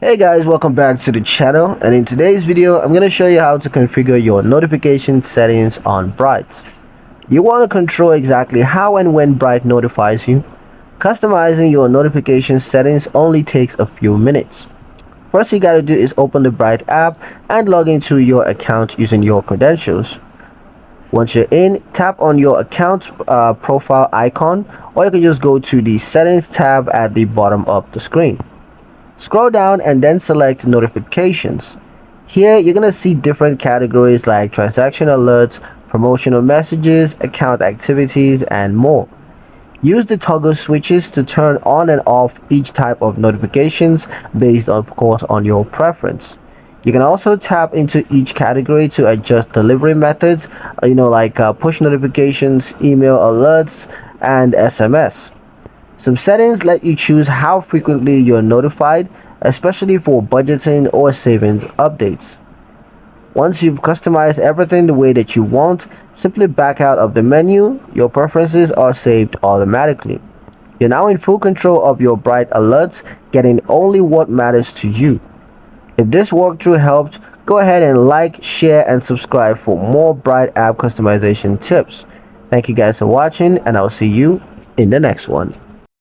Hey guys, welcome back to the channel, and in today's video I'm going to show you how to configure your notification settings on Bright. You want to control exactly how and when Bright notifies you. Customizing your notification settings only takes a few minutes. First you got to do is open the Bright app and log into your account using your credentials. Once you're in, tap on your account profile icon, or you can just go to the settings tab at the bottom of the screen. Scroll down and then select notifications. Here you're going to see different categories like transaction alerts, promotional messages, account activities, and more. Use the toggle switches to turn on and off each type of notifications based of course on your preference. You can also tap into each category to adjust delivery methods, like push notifications, email alerts, and SMS. Some settings let you choose how frequently you're notified, especially for budgeting or savings updates. Once you've customized everything the way that you want, simply back out of the menu. Your preferences are saved automatically. You're now in full control of your Bright alerts, getting only what matters to you. If this walkthrough helped, go ahead and like, share, and subscribe for more Bright app customization tips. Thank you guys for watching, and I'll see you in the next one.